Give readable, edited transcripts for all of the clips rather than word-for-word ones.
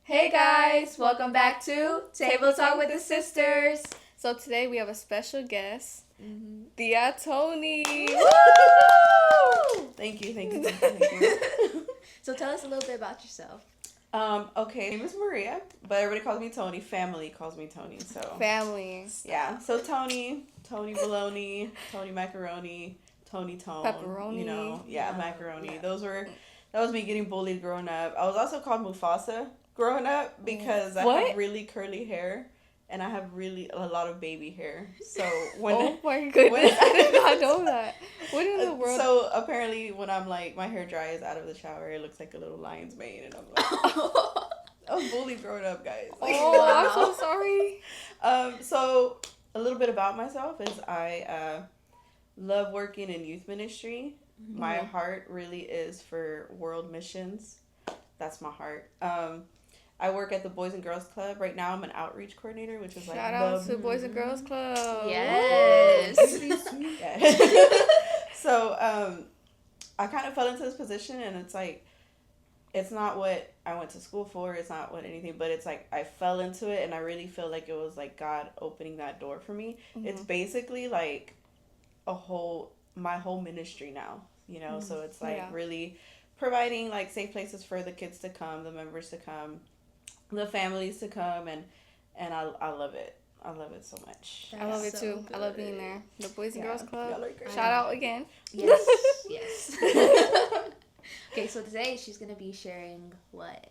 Hey guys, welcome back to Table Talk with the Sisters. So today we have a special guest, Toni. Thank you. So tell us a little bit about yourself. Okay, my name is Maria, but everybody calls me Toni. Family calls me Toni, so. Family. Yeah, so Toni Bologna, Toni Macaroni, Toni Tone. Pepperoni. You know, macaroni. Yeah. That was me getting bullied growing up. I was also called Mufasa growing up because I have really curly hair. And I have a lot of baby hair. So when oh my goodness, I did not know that. What in the world? So apparently when I'm like, my hair dries out of the shower, it looks like a little lion's mane. And I'm like, I was bullied growing up, guys. Like, I'm so sorry. So a little bit about myself is I love working in youth ministry. Mm-hmm. My heart really is for world missions. That's my heart. I work at the Boys and Girls Club. Right now I'm an outreach coordinator, which is Shout like... Shout out to Boys and Girls Club. Yes. So I kind of fell into this position, and it's like, it's not what I went to school for. It's not what anything, but it's like I fell into it, and I really feel like it was like God opening that door for me. Mm-hmm. It's basically like my whole ministry now, you know? Mm-hmm. So it's like really providing like safe places for the kids to come, the members to come, the families to come, and I love it. I love it so much. I love it too. Good. I love being there. The Boys and Girls Club. Shout out again. Yes. Okay, so today she's going to be sharing what?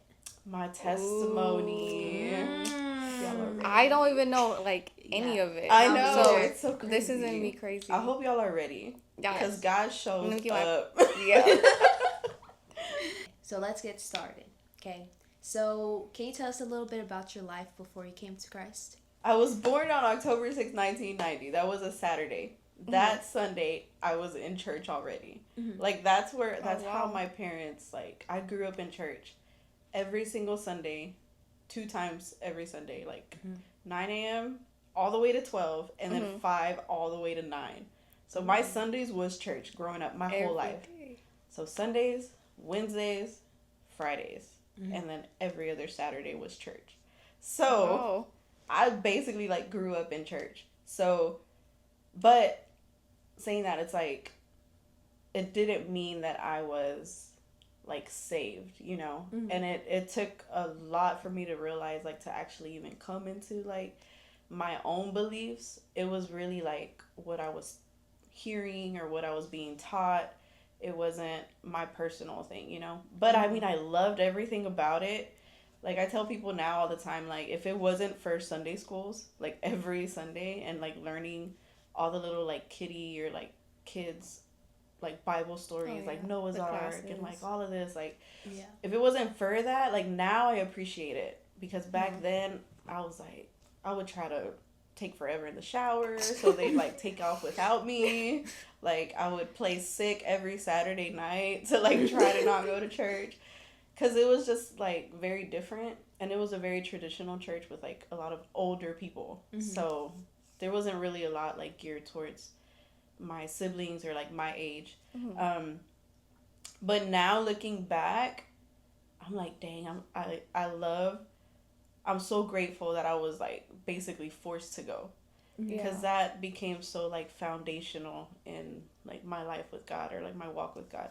My testimony. I don't even know like any of it. I know. So it's so crazy. This is going to be crazy. I hope y'all are ready. Because God shows up. Yeah. So let's get started. Okay. So can you tell us a little bit about your life before you came to Christ? I was born on October 6, 1990. That was a Saturday. That Sunday, I was in church already. Mm-hmm. Like, that's how my parents, like, I grew up in church every single Sunday, 2 times every Sunday, like 9 a.m. all the way to 12, and then 5 all the way to 9. So my Sundays was church growing up my whole life. So Sundays, Wednesdays, Fridays, and then every other Saturday was church. So I basically like grew up in church. So, but saying that, it's like, it didn't mean that I was like saved, you know? Mm-hmm. And it took a lot for me to realize, like, to actually even come into like my own beliefs. It was really like what I was hearing or what I was being taught. It wasn't my personal thing, you know? But I mean, I loved everything about it. Like, I tell people now all the time, like, if it wasn't for Sunday schools, like, every Sunday, and, like, learning all the little, like, kiddie or, like, kids, like, Bible stories, like, Noah's Ark, and, like, all of this, like, if it wasn't for that, like, now I appreciate it. Because back then, I was, like, I would try to take forever in the shower, so they'd, like, take off without me. Like, I would play sick every Saturday night to, like, try to not go to church. Because it was just, like, very different. And it was a very traditional church with, like, a lot of older people. Mm-hmm. So there wasn't really a lot, like, geared towards my siblings or, like, my age. Mm-hmm. But now, looking back, I'm like, dang, I'm so grateful that I was, like, basically forced to go. Because that became so, like, foundational in, like, my life with God or, like, my walk with God.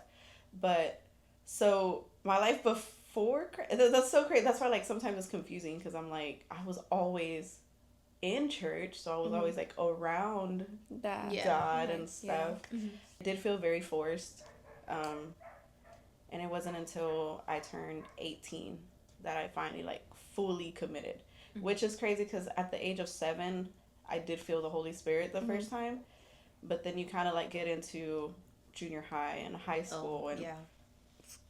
But, so, my life before, that's so crazy. That's why, like, sometimes it's confusing because I'm, like, I was always in church. So, I was always, like, around God and stuff. Yeah. Mm-hmm. It did feel very forced. And it wasn't until I turned 18 that I finally, like, fully committed. Mm-hmm. Which is crazy because at the age of 7... I did feel the Holy Spirit the first time, but then you kind of like get into junior high and high school and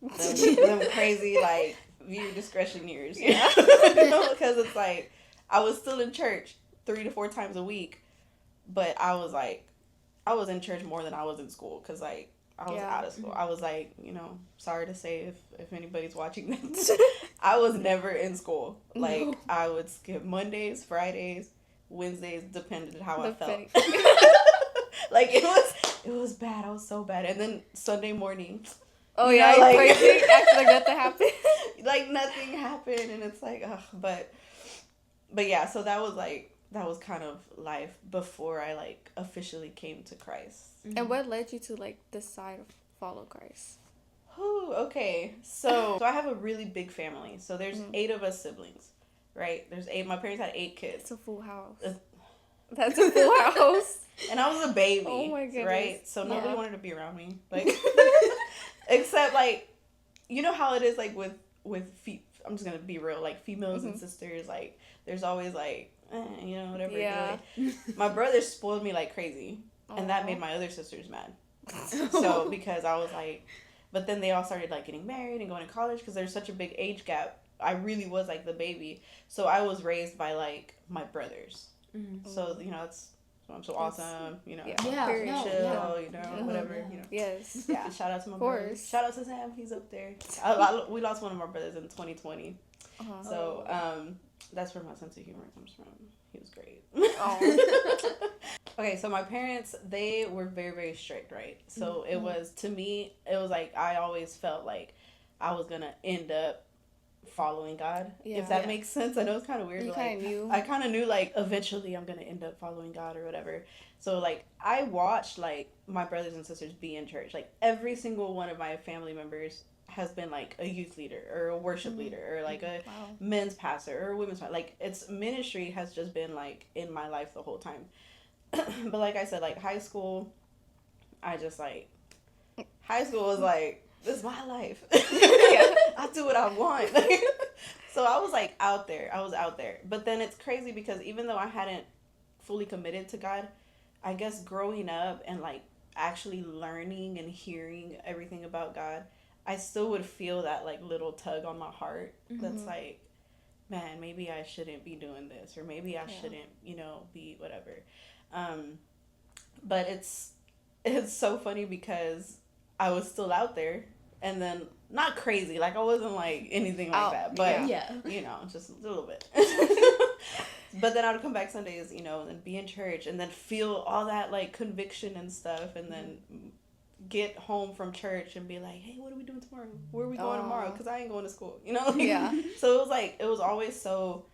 them crazy like view discretion years, you know, because it's like I was still in church 3 to 4 times a week, but I was in church more than I was in school because like I was out of school. I was like, you know, sorry to say if anybody's watching this, I was never in school. Like I would skip Mondays, Fridays, Wednesdays, depended how I felt. Like it was bad. I was so bad. And then Sunday morning. Oh, you know, like crazy. Acting like nothing happened. like nothing happened, and it's like, ugh, but yeah, so that was kind of life before I like officially came to Christ. And what led you to like decide to follow Christ? Ooh, okay. So I have a really big family. So there's 8 of us siblings, right? There's 8. My parents had 8 kids. It's a full house. That's a full house. And I was a baby. Oh my goodness. Right? So nobody wanted to be around me. Like, except like, you know how it is like with I'm just gonna be real, like females and sisters, like there's always like, you know, whatever. Yeah. My brother spoiled me like crazy, and that made my other sisters mad. So because I was like, but then they all started like getting married and going to college because there's such a big age gap. I really was like the baby, so I was raised by like my brothers. So you know I'm so awesome, you know, chill, you know, whatever, you know. Yes. Yeah, shout out to my brother. Shout out to Sam, he's up there. We lost one of our brothers in 2020. So, that's where my sense of humor comes from. He was great. Okay, so my parents, they were very, very strict, right? So it was, to me, it was like, I always felt like I was going to end up following God, if that makes sense. I know it's kind of weird. You but kind of knew. I kind of knew like eventually I'm gonna end up following God or whatever. So like I watched like my brothers and sisters be in church. Like every single one of my family members has been like a youth leader or a worship leader or like a men's pastor or a women's pastor. Like it's ministry has just been like in my life the whole time. But like I said, like high school, high school was like, this is my life. I do what I want. So I was like out there. But then it's crazy because even though I hadn't fully committed to God, I guess growing up and like actually learning and hearing everything about God, I still would feel that like little tug on my heart that's like, man, maybe I shouldn't be doing this, or maybe I shouldn't, you know, be whatever. But it's so funny because I was still out there. And then, not crazy, like I wasn't like anything like that, but you know, just a little bit. But then I would come back Sundays, you know, and be in church and then feel all that like conviction and stuff, and then get home from church and be like, hey, what are we doing tomorrow? Where are we going tomorrow? Because I ain't going to school, you know? Like, so it was always so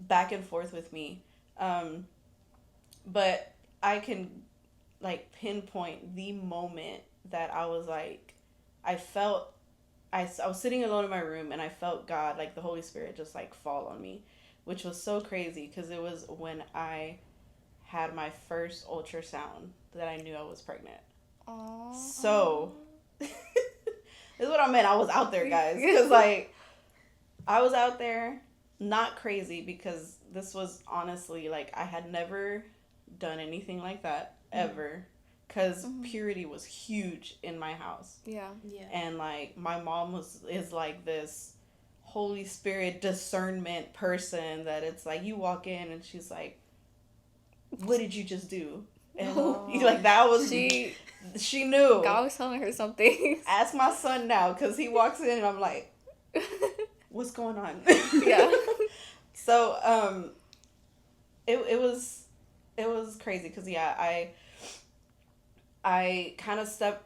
back and forth with me. But I can like pinpoint the moment that I was like, I was sitting alone in my room and I felt God, like the Holy Spirit, just like fall on me, which was so crazy because it was when I had my first ultrasound that I knew I was pregnant. Aww. So, this is what I meant. I was out there, guys, because like I was out there, not crazy, because this was honestly like I had never done anything like that ever. Because purity was huge in my house. Yeah. And, like, my mom is like, this Holy Spirit discernment person that it's, like, you walk in and she's like, what did you just do? And, like, that was... She knew. God was telling her something. Ask my son now, because he walks in and I'm like, what's going on? So, it was crazy, because, I kind of stepped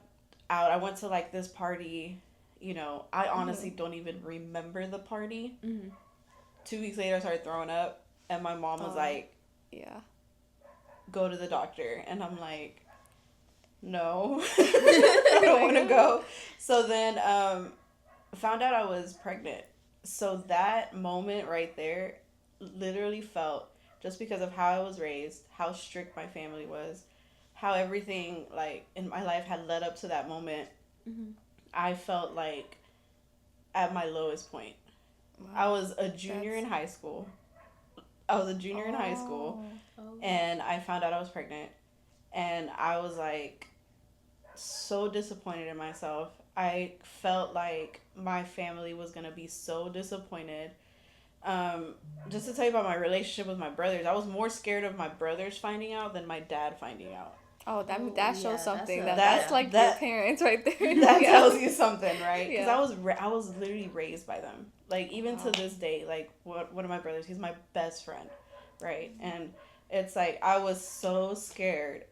out. I went to, like, this party, you know. I honestly don't even remember the party. 2 weeks later, I started throwing up, and my mom was like, go to the doctor. And I'm like, no, I don't want to go. So then found out I was pregnant. So that moment right there literally felt, just because of how I was raised, how strict my family was, how everything, like, in my life had led up to that moment, I felt like at my lowest point. Wow. I was a junior in high school. And I found out I was pregnant. And I was, like, so disappointed in myself. I felt like my family was going to be so disappointed. Just to tell you about my relationship with my brothers, I was more scared of my brothers finding out than my dad finding out. Oh, that shows something. That's like your parents right there. That tells you something, right? Because I was literally raised by them. Like, even to this day, like, one of my brothers, he's my best friend, right? And it's like, I was so scared.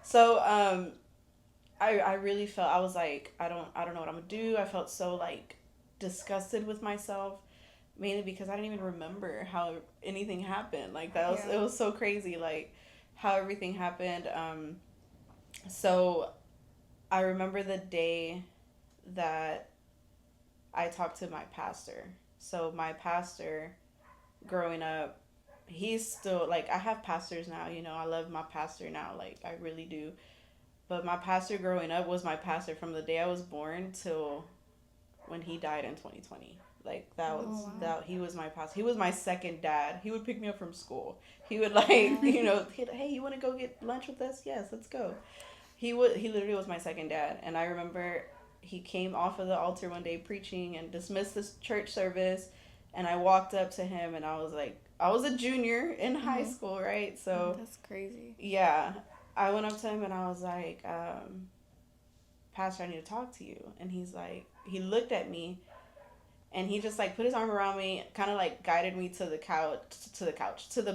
So, I really felt, I was like, I don't know what I'm gonna do. I felt so, like, disgusted with myself, mainly because I didn't even remember how anything happened. Like, that was, it was so crazy, like, how everything happened. So I remember the day that I talked to my pastor. So my pastor, growing up, he's still, like, I have pastors now, you know, I love my pastor now, like, I really do. But my pastor growing up was my pastor from the day I was born till when he died in 2020. Like, that was, that he was my pastor. He was my second dad. He would pick me up from school. He would, like, you know, hey, you want to go get lunch with us? Yes, let's go. He literally was my second dad. And I remember he came off of the altar one day preaching and dismissed this church service. And I walked up to him and I was like, I was a junior in high school, right? So that's crazy. Yeah. I went up to him and I was like, Pastor, I need to talk to you. And he's like, he looked at me and he just, like, put his arm around me, kind of, like, guided me to the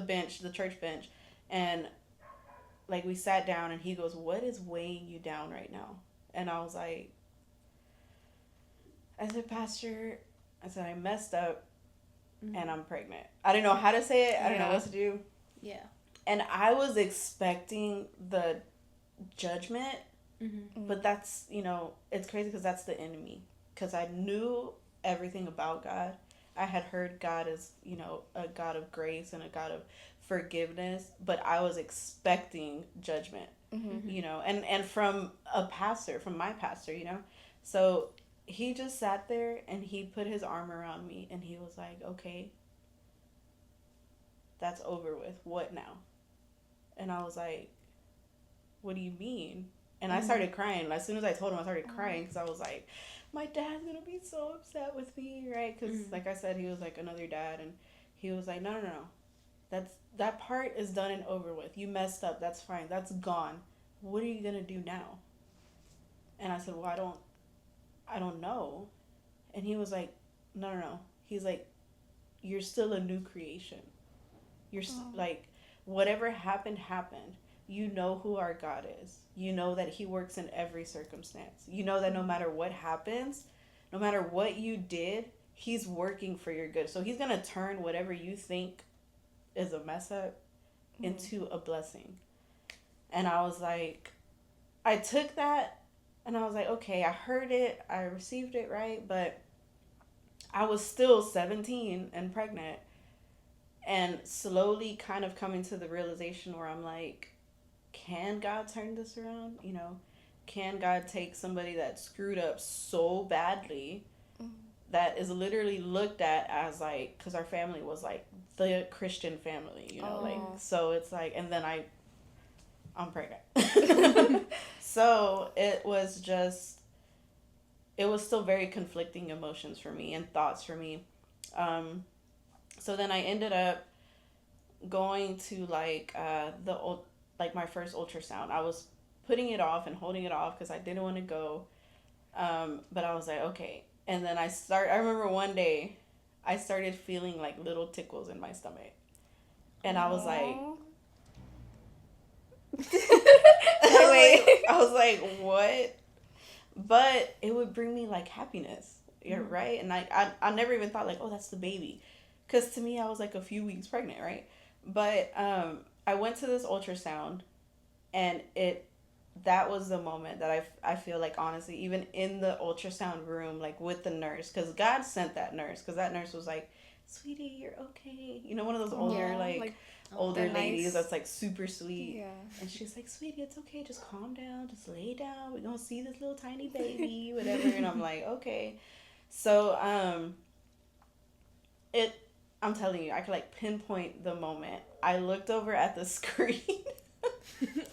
bench, the church bench. And, like, we sat down and he goes, what is weighing you down right now? And I was like, I said, Pastor, I messed up and I'm pregnant. I didn't know how to say it. I didn't know what to do. Yeah. And I was expecting the judgment, but that's, you know, it's crazy because that's the enemy. Because I knew everything about God. I had heard God is, you know, a God of grace and a God of forgiveness, but I was expecting judgment, you know, and from my pastor, you know. So he just sat there and he put his arm around me and he was like, okay, that's over with. What now? And I was like, what do you mean? And I started crying. As soon as I told him, I started crying because I was like, my dad's going to be so upset with me, right? Because, like I said, he was like another dad. And he was like, no. That part is done and over with. You messed up. That's fine. That's gone. What are you going to do now? And I said, well, I don't know. And he was like, no. He's like, you're still a new creation. You're like, whatever happened. You know who our God is. You know that he works in every circumstance. You know that no matter what happens, no matter what you did, he's working for your good. So he's going to turn whatever you think is a mess up into a blessing. And I was like, I took that and I was like, okay, I heard it. I received it, right? But I was still 17 and pregnant. And slowly kind of coming to the realization where I'm like, can God turn this around? You know, can God take somebody that screwed up so badly that is literally looked at as like, because our family was like the Christian family, you know, like, so it's like, and then I'm pregnant. So it was still very conflicting emotions for me and thoughts for me. So then I ended up going to like my first ultrasound. I was putting it off and holding it off because I didn't want to go. But I was like, okay. And then I remember one day I started feeling like little tickles in my stomach. And I was like, I was like, what? But it would bring me like happiness. You're right. And I never even thought like, oh, that's the baby. Because to me, I was like a few weeks pregnant, right? But I went to this ultrasound, and that was the moment that I feel like, honestly, even in the ultrasound room, like with the nurse, because God sent that nurse, because that nurse was like, sweetie, you're okay. You know, one of those older, older ladies that's like super sweet. Yeah. And she's like, sweetie, it's okay. Just calm down. Just lay down. We're going to see this little tiny baby, whatever. And I'm like, okay. So, I'm telling you, I could like pinpoint the moment. I looked over at the screen.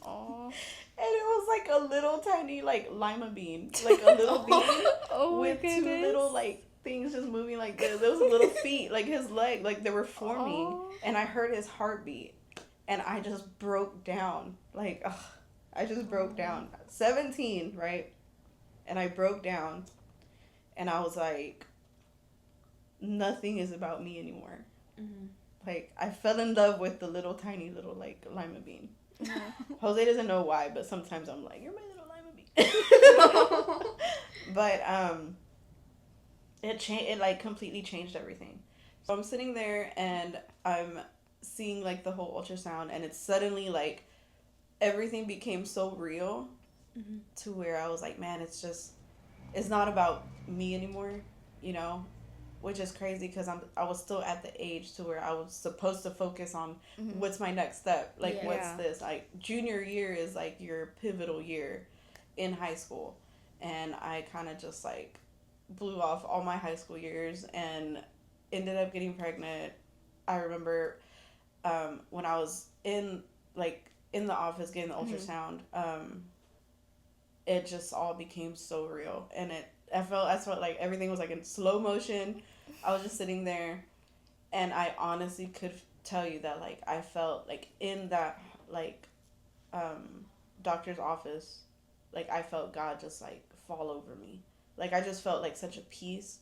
Aww. And it was like a little tiny like lima bean. Like a little bean with two little like things just moving like this. Those little feet, like his leg, like they were forming. And I heard his heartbeat. And I just broke down. Like, I just broke down. 17, right? And I broke down. And I was like, nothing is about me anymore. Like, I fell in love with the little tiny little like lima bean. Jose doesn't know why, but sometimes I'm like, you're my little lima bean. But it like completely changed everything. So I'm sitting there and I'm seeing like the whole ultrasound, and it's suddenly like everything became so real to where I was like, man, it's not about me anymore, you know, which is crazy because I was still at the age to where I was supposed to focus on what's my next step, like what's this, like junior year is like your pivotal year in high school, and I kind of just like blew off all my high school years and ended up getting pregnant. I remember when I was in the office getting the ultrasound, it just all became so real, and I felt like everything was like in slow motion. I was just sitting there, and I honestly could tell you that like I felt like in that like doctor's office, like I felt God just like fall over me. Like I just felt like such a peace,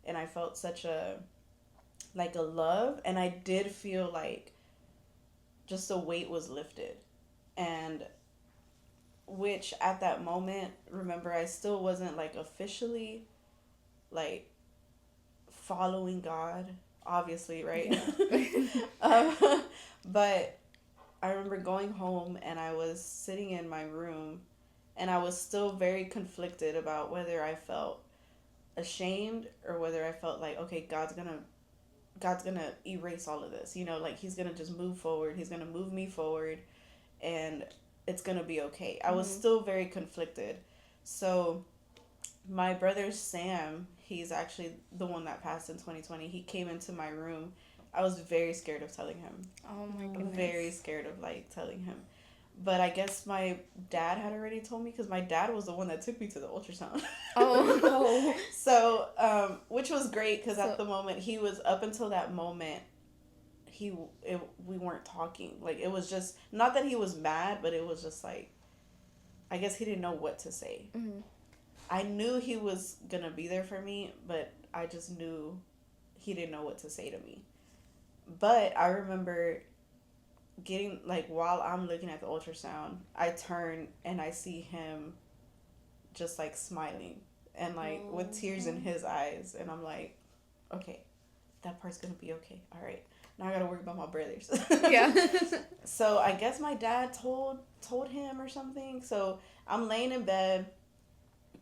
and I felt such a like a love, and I did feel like just the weight was lifted, and which at that moment, remember, I still wasn't like officially like following God, obviously, right? But I remember going home and I was sitting in my room, and I was still very conflicted about whether I felt ashamed or whether I felt like, okay, God's gonna erase all of this, you know, like he's gonna just move forward, he's gonna move me forward, and it's gonna be okay. I was still very conflicted. So my brother Sam, he's actually the one that passed in 2020. He came into my room. I was very scared of telling him. Oh my goodness. Very scared of like telling him. But I guess my dad had already told me, because my dad was the one that took me to the ultrasound. Oh. So, which was great, because at the moment, he was, up until that moment, we weren't talking. Like, it was just, not that he was mad, but it was just like, I guess he didn't know what to say. I knew he was gonna be there for me, but I just knew he didn't know what to say to me. But I remember getting, like, while I'm looking at the ultrasound, I turn and I see him just like smiling and like with tears in his eyes, and I'm like, okay, that part's gonna be okay. All right, now I gotta worry about my brothers. Yeah. So I guess my dad told him or something. So I'm laying in bed,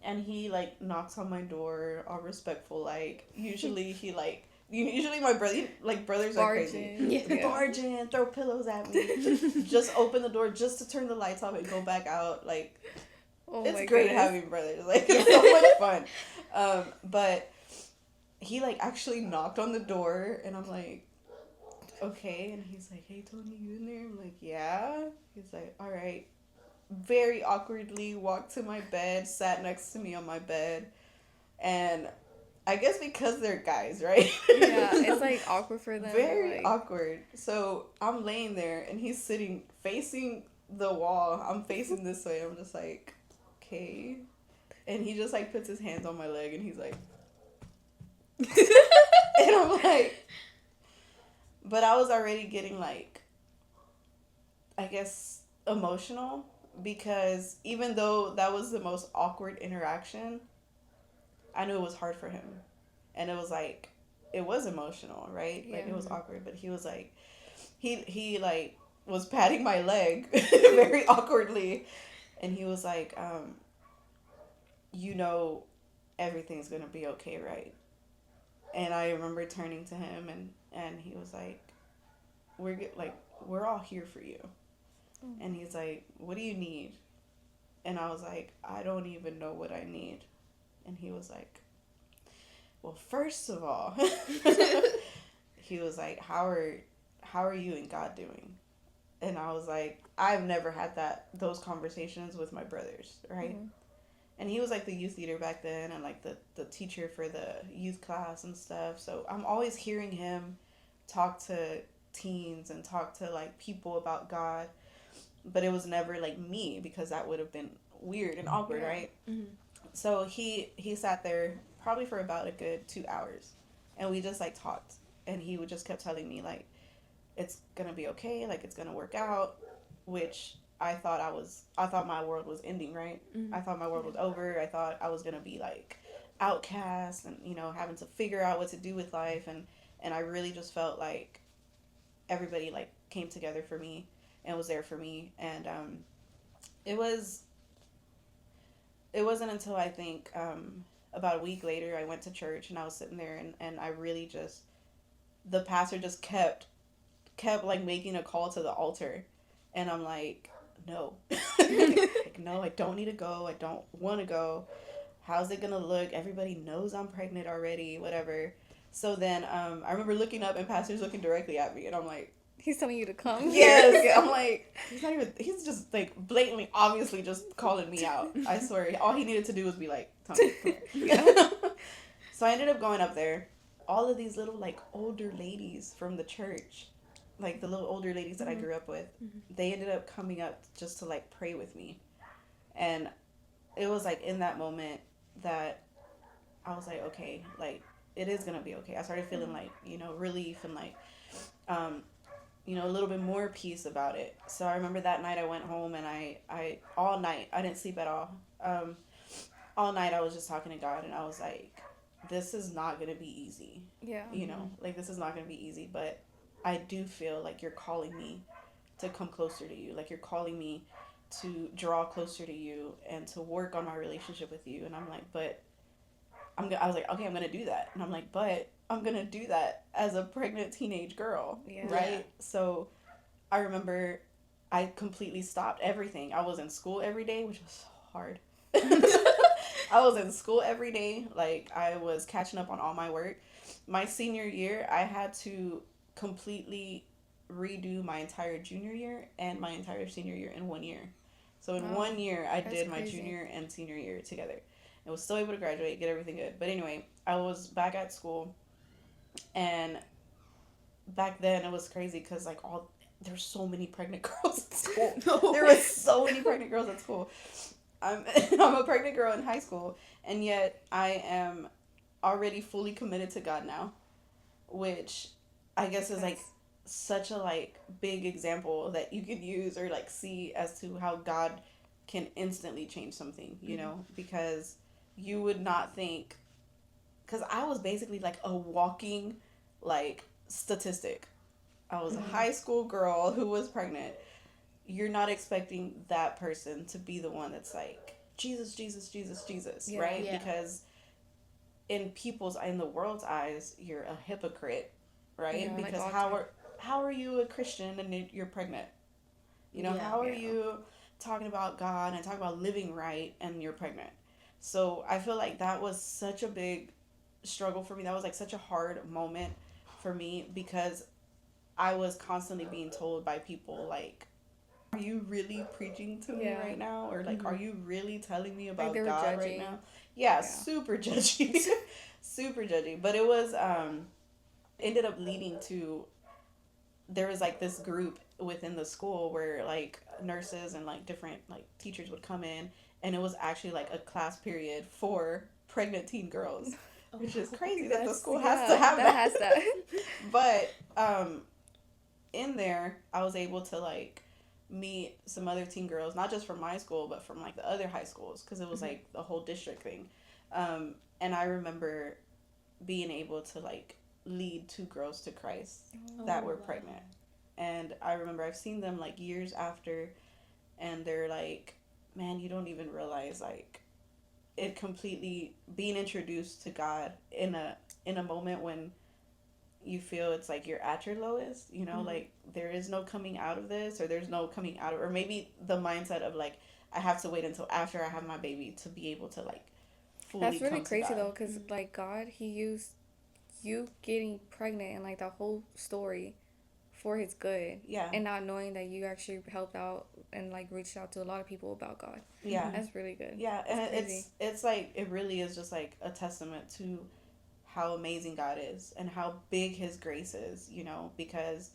and he like knocks on my door, all respectful. Like usually he like. Usually my brothers are crazy. Yeah. Barge in, throw pillows at me, just open the door just to turn the lights off and go back out. Like, it's great having brothers. Like, it's so much fun. But he like actually knocked on the door, and I'm like, okay. And he's like, hey, Toni, you in there? I'm like, yeah. He's like, all right. Very awkwardly walked to my bed, sat next to me on my bed, and I guess because they're guys, right? Yeah, it's like awkward for them. Very awkward. So I'm laying there, and he's sitting facing the wall. I'm facing this way. I'm just like, okay. And he just like puts his hands on my leg, and he's like, and I'm like, but I was already getting like, I guess, emotional, because even though that was the most awkward interaction, I knew it was hard for him. And it was like, it was emotional, right? Yeah. Like, it was awkward. But he was like, he like, was patting my leg very awkwardly. And he was like, you know, everything's going to be okay, right? And I remember turning to him, and he was like, we're all here for you. And he's like, what do you need? And I was like, I don't even know what I need. And he was like, well, first of all, he was like, how are you and God doing? And I was like, I've never had those conversations with my brothers, right? And he was like the youth leader back then, and like the teacher for the youth class and stuff. So I'm always hearing him talk to teens and talk to like people about God, but it was never like me, because that would have been weird and awkward, right? So he sat there probably for about a good 2 hours, and we just like talked, and he would just kept telling me like, it's gonna be okay, like it's gonna work out, which I thought my world was ending, right? I thought my world was over. I thought I was gonna be like outcast and, you know, having to figure out what to do with life. And I really just felt like everybody, like, came together for me and was there for me. And it was, it wasn't until I think about a week later I went to church and I was sitting there and I really just, the pastor just kept like making a call to the altar. And I'm like, no. Like, no, I don't need to go. I don't want to go. How's it gonna look? Everybody knows I'm pregnant already, whatever. So then I remember looking up and pastor's looking directly at me and I'm like, He's telling you to come. yes. I'm like, he's just like blatantly, obviously just calling me out. I swear. All he needed to do was be like, Toni, come here. So I ended up going up there. All of these little, like, older ladies from the church, like the little older ladies that I grew up with, they ended up coming up just to, like, pray with me. And it was, like, in that moment that I was like, okay, like, it is going to be okay. I started feeling, like, you know, relief and, like, you know, a little bit more peace about it. So I remember that night I went home and I all night, I didn't sleep at all. All night I was just talking to God and I was like, this is not going to be easy. Yeah. You know, like, this is not going to be easy, but I do feel like you're calling me to come closer to you. Like, you're calling me to draw closer to you and to work on my relationship with you. And I'm like, but I was like, okay, I'm going to do that. And I'm like, but I'm going to do that as a pregnant teenage girl. Yeah. Right? Yeah. So I remember I completely stopped everything. I was in school every day, which was so hard. I was in school every day. Like, I was catching up on all my work. My senior year, I had to completely redo my entire junior year and my entire senior year in 1 year. So in 1 year, I did my crazy. junior and senior year together. I was still able to graduate, get everything good. But anyway, I was back at school, and back then it was crazy because, like, there's so many pregnant girls at school. There were so many pregnant girls at school. I'm a pregnant girl in high school, and yet I am already fully committed to God now, which I guess is, like, such a, like, big example that you could use or, like, see as to how God can instantly change something, you know, because you would not think, because I was basically like a walking, like, statistic. I was a high school girl who was pregnant. You're not expecting that person to be the one that's like, Jesus, Jesus, Jesus, Jesus, Yeah. right? Yeah. Because in the world's eyes, you're a hypocrite, right? Yeah, because like, how are you a Christian and you're pregnant? You know, Yeah. how are you talking about God and talking about living right and you're pregnant? So I feel like that was such a big struggle for me. That was, like, such a hard moment for me because I was constantly being told by people, like, are you really preaching to me right now? Or, like, are you really telling me about they were God right judging. now? Yeah, super judgy. Super judgy. But it was, ended up leading to, there was, like, this group within the school where, like, nurses and, like, different, like, teachers would come in, and it was actually, like, a class period for pregnant teen girls, which is crazy that the school has to have that. Has that. But in there, I was able to, like, meet some other teen girls, not just from my school, but from, like, the other high schools, because it was, like, the whole district thing. And I remember being able to, like, lead 2 girls to Christ that were pregnant. And I remember I've seen them, like, years after, and they're like, man, you don't even realize, like, it completely being introduced to God in a moment when you feel it's like you're at your lowest, you know, like, there is no coming out of this, or there's no coming out of, or maybe the mindset of, like, I have to wait until after I have my baby to be able to, like, fully That's really come to crazy God. though, because like God, He used you getting pregnant and like the whole story for His good. Yeah. And not knowing that you actually helped out and like reached out to a lot of people about God. Yeah. That's really good. Yeah, and crazy. it's like, it really is just, like, a testament to how amazing God is and how big His grace is, you know, because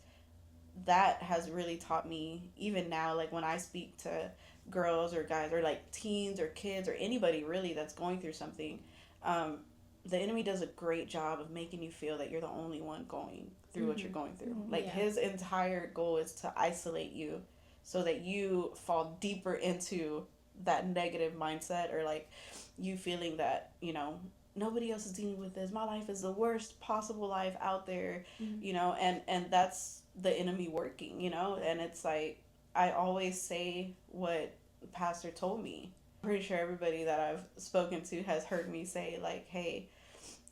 that has really taught me, even now, like, when I speak to girls or guys or, like, teens or kids or anybody really that's going through something, the enemy does a great job of making you feel that you're the only one going through what you're going through. Like, his entire goal is to isolate you so that you fall deeper into that negative mindset, or, like, you feeling that, you know, nobody else is dealing with this. My life is the worst possible life out there, you know, and that's the enemy working, you know, and it's like, I always say what the pastor told me. I'm pretty sure everybody that I've spoken to has heard me say, like, hey,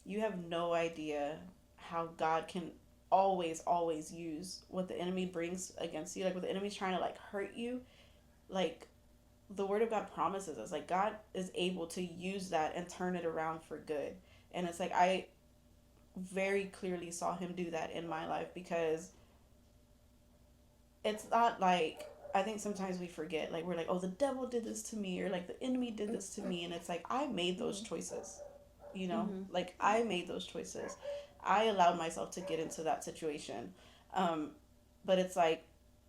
you have no idea how God can always use what the enemy brings against you. Like, what the enemy's trying to, like, hurt you, like, the word of God promises us, like, God is able to use that and turn it around for good. And it's like, I very clearly saw him do that in my life, because it's not like, I think sometimes we forget, like, we're like, oh, the devil did this to me, or like the enemy did this to me, and it's like, I made those choices, you know, like, I made those choices. I allowed myself to get into that situation. But it's like,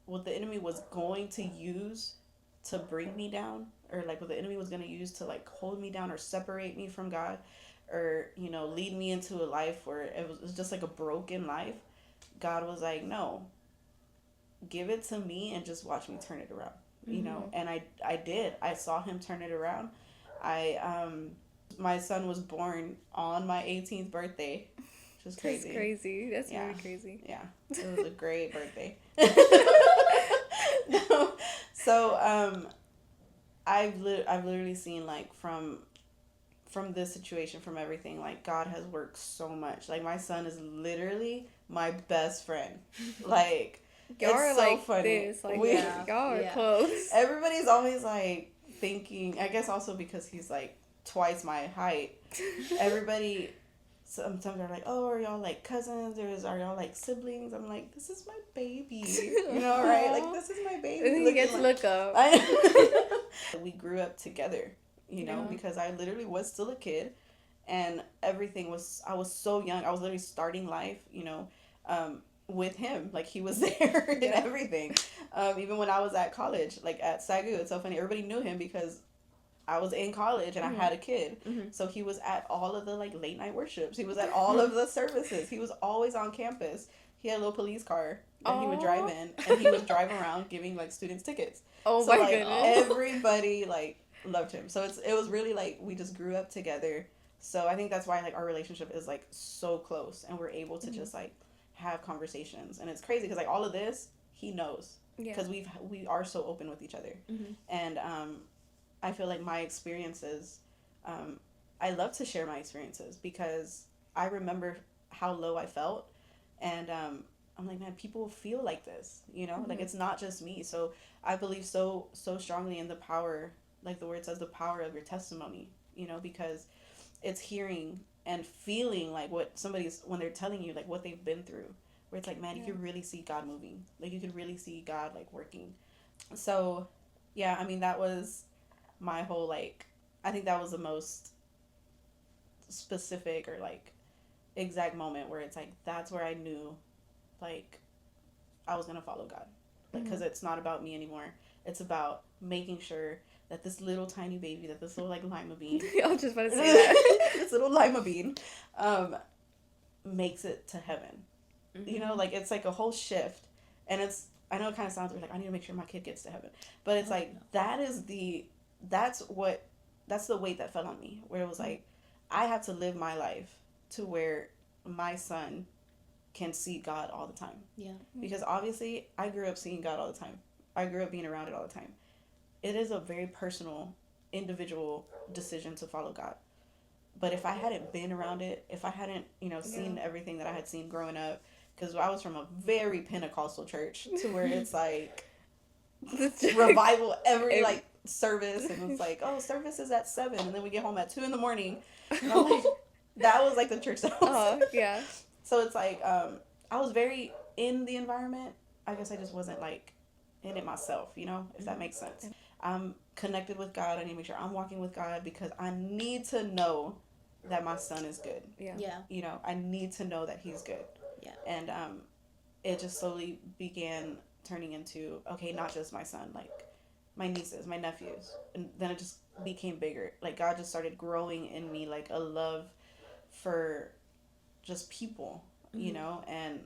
what the enemy was going to use to bring me down, or like what the enemy was going to use to like hold me down or separate me from God, or, you know, lead me into a life where it was just like a broken life, God was like, no, give it to me and just watch me turn it around, you know. And I did. I saw him turn it around. My son was born on my 18th birthday, which is crazy. That's crazy. That's really crazy. Yeah, it was a great birthday. No. So I've literally seen, like, from this situation, from everything, like, God has worked so much. Like, my son is literally my best friend. Like, Y'all it's are so like funny. this. Like, y'all are close. Everybody's always like thinking, I guess also because he's like twice my height, everybody sometimes are like, oh, are y'all like cousins, or are y'all like siblings? I'm like, this is my baby, you know, right? Like, this is my baby. And he gets to look up. We grew up together, you know, because I literally was still a kid, and everything was, I was so young. I was literally starting life, you know, with him. Like, he was there and everything. Even when I was at college, like at SAGU, it's so funny. Everybody knew him because I was in college and I had a kid. So he was at all of the like late night worships. He was at all of the services. He was always on campus. He had a little police car that he would drive in, and he would drive around giving like students tickets. Oh, so, my like, goodness. everybody like loved him. So it was really like, we just grew up together. So I think that's why like our relationship is like so close, and we're able to just like have conversations. And it's crazy because like all of this he knows, because we are so open with each other. And I feel like my experiences, I love to share my experiences, because I remember how low I felt, and I'm like, man, people feel like this, you know, like, it's not just me. So I believe so strongly in the power, like the word says, the power of your testimony, you know, because it's hearing and feeling like what somebody's, when they're telling you like what they've been through, where it's like, man, you could really see God moving, like you could really see God like working. So yeah, I mean, that was my whole, like, I think that was the most specific or like exact moment where it's like, that's where I knew like I was gonna follow God, like, because it's not about me anymore. It's about making sure that this little tiny baby, that this little like lima bean, I was just about to say that. this little lima bean, makes it to heaven. You know, like, it's like a whole shift, and it's, I know it kind of sounds weird, like, I need to make sure my kid gets to heaven, but it's like, that's the weight that fell on me, where it was like, I have to live my life to where my son can see God all the time. Yeah. Because obviously I grew up seeing God all the time. I grew up being around it all the time. It is a very personal, individual decision to follow God. But if I hadn't been around it, if I hadn't, you know, seen everything that I had seen growing up, because I was from a very Pentecostal church, to where it's like revival every like service, and it's like, oh, service is at 7, and then we get home at 2 a.m. And I'm like, that was like the church that I was yeah. So it's like, I was very in the environment. I guess I just wasn't like in it myself, you know, if that makes sense. I'm connected with God. I need to make sure I'm walking with God, because I need to know that my son is good. Yeah. You know, I need to know that he's good. Yeah. And it just slowly began turning into, okay, not just my son, like my nieces, my nephews. And then it just became bigger. Like, God just started growing in me like a love for just people, you know, and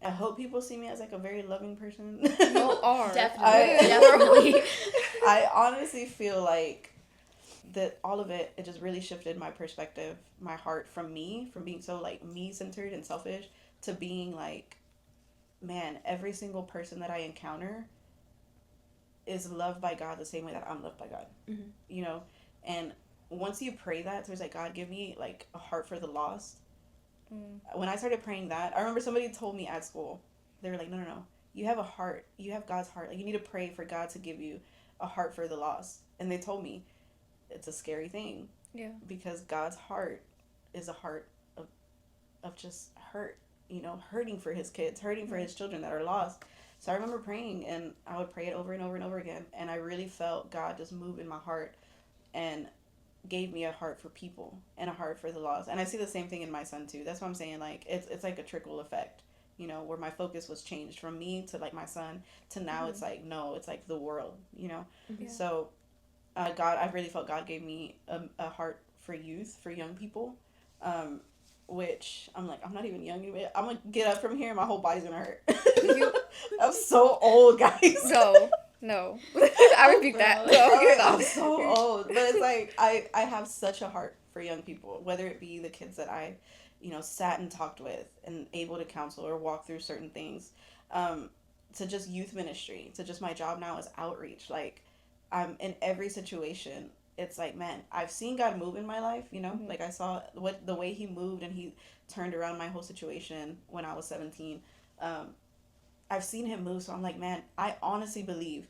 I hope people see me as like a very loving person. You are. Definitely. I honestly feel like that all of it just really shifted my perspective, my heart from being so like me centered and selfish to being like, man, every single person that I encounter is loved by God the same way that I'm loved by God. Mm-hmm. You know, and once you pray that, so it's like, God, give me like a heart for the lost. When I started praying that, I remember somebody told me at school, they were like, no, you have a heart, you have God's heart, like you need to pray for God to give you a heart for the lost. And they told me it's a scary thing, because God's heart is a heart of just hurt, you know, hurting for his kids, hurting for his children that are lost. So I remember praying, and I would pray it over and over and over again, and I really felt God just move in my heart and gave me a heart for people and a heart for the lost. And I see the same thing in my son too. That's what I'm saying, like it's like a trickle effect, you know, where my focus was changed from me to like my son to now. It's like, no, it's like the world, you know. So God, I really felt God gave me a heart for youth, for young people, which I'm like, I'm not even young anymore. I'm gonna get up from here and my whole body's gonna hurt. I'm so old, guys. No. I rebuke that. I'm so old. But it's like, I have such a heart for young people, whether it be the kids that I, you know, sat and talked with and able to counsel or walk through certain things, to just youth ministry, to just my job now is outreach. Like, I'm in every situation. It's like, man, I've seen God move in my life, you know, like I saw the way he moved and he turned around my whole situation when I was 17. I've seen him move, so I'm like, man, I honestly believe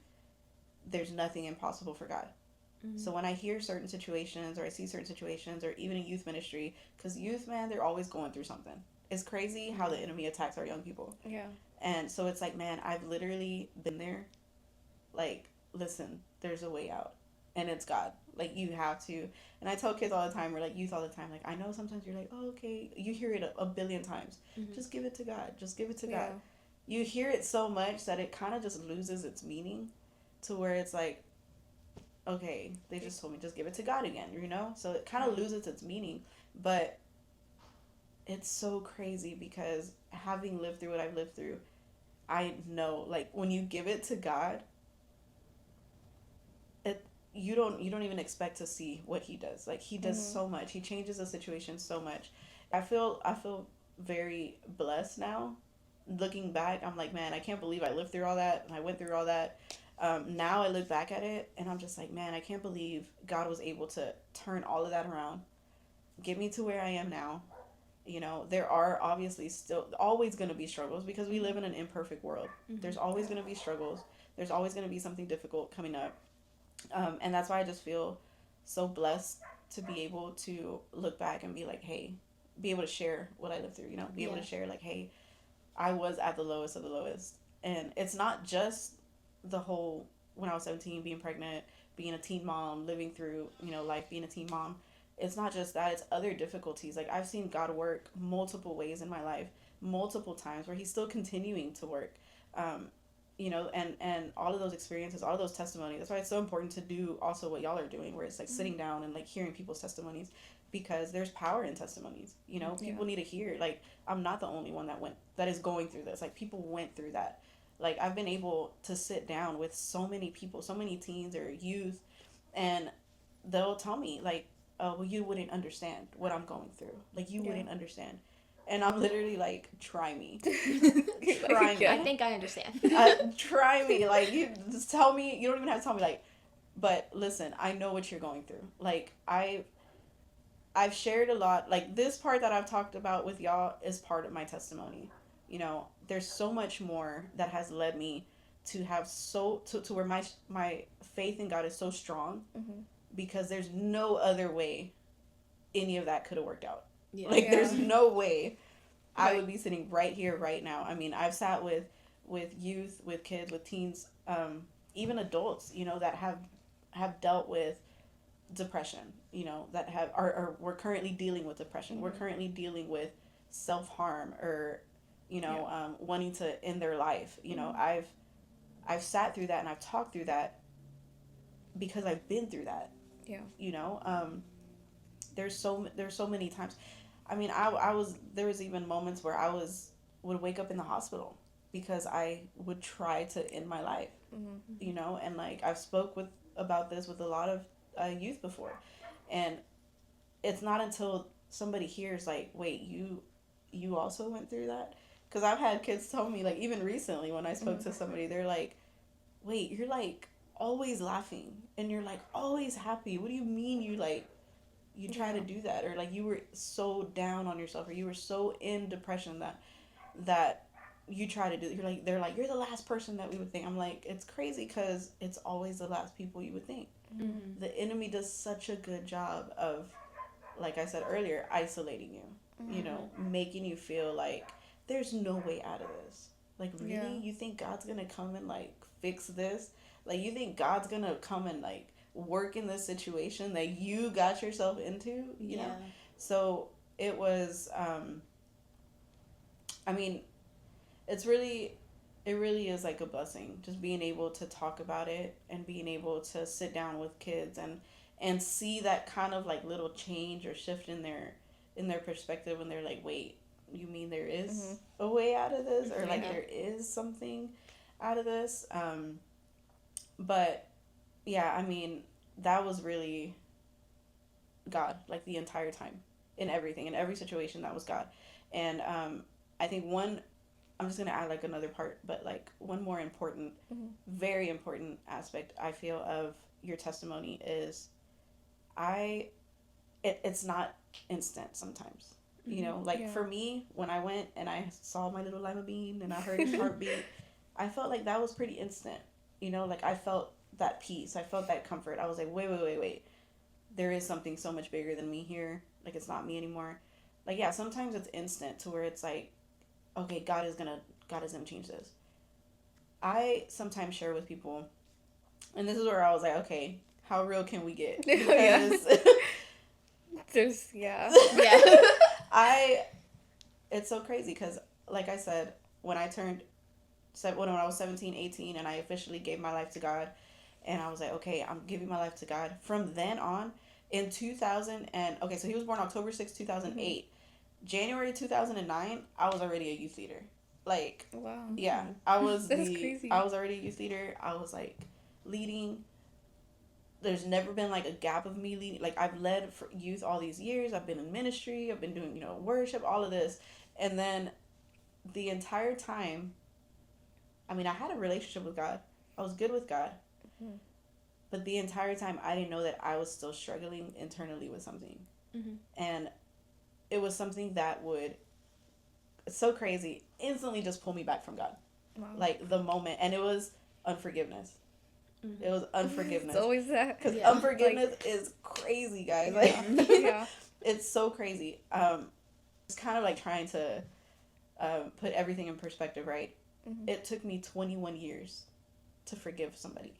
there's nothing impossible for God. So when I hear certain situations or I see certain situations or even in youth ministry, because youth, man, they're always going through something. It's crazy how the enemy attacks our young people. Yeah. And so it's like, man, I've literally been there. Like, listen, there's a way out. And it's God. Like, you have to. And I tell kids all the time, or like youth all the time, like, I know sometimes you're like, oh, okay. You hear it a billion times. Just give it to God. Just give it to God. You hear it so much that it kind of just loses its meaning, to where it's like, okay, they just told me just give it to God again, you know? So it kind of loses its meaning. But it's so crazy, because having lived through what I've lived through, I know, like, when you give it to God, you don't even expect to see what he does. Like, he does so much. He changes the situation so much. I feel very blessed now. Looking back, I'm like, man, I can't believe I lived through all that and I went through all that. Now I look back at it and I'm just like, man, I can't believe God was able to turn all of that around, get me to where I am now. You know, there are obviously still always going to be struggles, because we live in an imperfect world. There's always going to be struggles. There's always going to be something difficult coming up. And that's why I just feel so blessed to be able to look back and be like, hey, be able to share what I lived through, you know, be able to share like, hey, I was at the lowest of the lowest. And it's not just the whole, when I was 17, being pregnant, being a teen mom, living through, you know, life being a teen mom. It's not just that, it's other difficulties. Like, I've seen God work multiple ways in my life, multiple times, where he's still continuing to work. You know, and all of those experiences, all of those testimonies. That's why it's so important to do also what y'all are doing, where it's like sitting down and like hearing people's testimonies, because there's power in testimonies. You know, people need to hear, like, I'm not the only one that is going through this. Like, people went through that. Like, I've been able to sit down with so many people, so many teens or youth, and they'll tell me like, oh, well, you wouldn't understand what I'm going through. Like, you wouldn't understand. And I'm literally like, try me. Try me. I think I understand. Try me. Like, you just tell me. You don't even have to tell me, like, but listen, I know what you're going through. Like, I've shared a lot. Like, this part that I've talked about with y'all is part of my testimony. You know, there's so much more that has led me to have to where my faith in God is so strong, because there's no other way any of that could have worked out. There's no way I would be sitting right here right now. I mean, I've sat with youth, with kids, with teens, even adults, you know, that have dealt with depression, you know, that we're currently dealing with depression. We're currently dealing with self-harm, or, you know, wanting to end their life. You know, I've sat through that and I've talked through that because I've been through that. You know, there's so many times. I mean, there was even moments where I would wake up in the hospital because I would try to end my life. You know, and like, I've spoke about this with a lot youth before, and it's not until somebody hears like, wait, you also went through that, because I've had kids tell me, like, even recently when I spoke to somebody, they're like, wait, you're like always laughing and you're like always happy, what do you mean you try to do that, or like you were so down on yourself, or you were so in depression that you try to do, they're like, you're the last person that we would think. I'm like, it's crazy because it's always the last people you would think. The enemy does such a good job of, like I said earlier, isolating you, you know, making you feel like there's no way out of this. Like, really? You think God's gonna come and like fix this? Like, you think God's gonna come and like work in this situation that you got yourself into, you know? So it was, I mean, it really is like a blessing, just being able to talk about it and being able to sit down with kids and see that kind of like little change or shift in their perspective when they're like, wait, you mean there is a way out of this, or like there is something out of this. But yeah, I mean, that was really God, like the entire time, in everything, in every situation, that was God. And I think I'm just going to add like another part, but like one more important, very important aspect I feel of your testimony is it's not instant sometimes, you know, like for me, when I went and I saw my little lima bean and I heard his heartbeat, I felt like that was pretty instant, you know, like I felt that peace, I felt that comfort. I was like, wait, there is something so much bigger than me here. Like, it's not me anymore. Like, yeah, sometimes it's instant to where it's like, okay, God is gonna change this. I sometimes share with people, and this is where I was like, okay, how real can we get? Because it's so crazy because, like I said, when I was 17, 18, and I officially gave my life to God, and I was like, okay, I'm giving my life to God. From then on, in 2000, so he was born October 6, 2008. January 2009, I was already a youth leader. Like, wow. Yeah, I was crazy. I was already a youth leader. I was like leading. There's never been like a gap of me leading. Like, I've led for youth all these years. I've been in ministry. I've been doing, you know, worship, all of this. And then the entire time, I mean, I had a relationship with God. I was good with God. But the entire time, I didn't know that I was still struggling internally with something. And it was something that would, it's so crazy, instantly just pull me back from God. Wow. Like, the moment. And it was unforgiveness. It was unforgiveness. It's always that. Because unforgiveness is crazy, guys. Like, it's so crazy. It's kind of like trying to put everything in perspective, right? It took me 21 years to forgive somebody.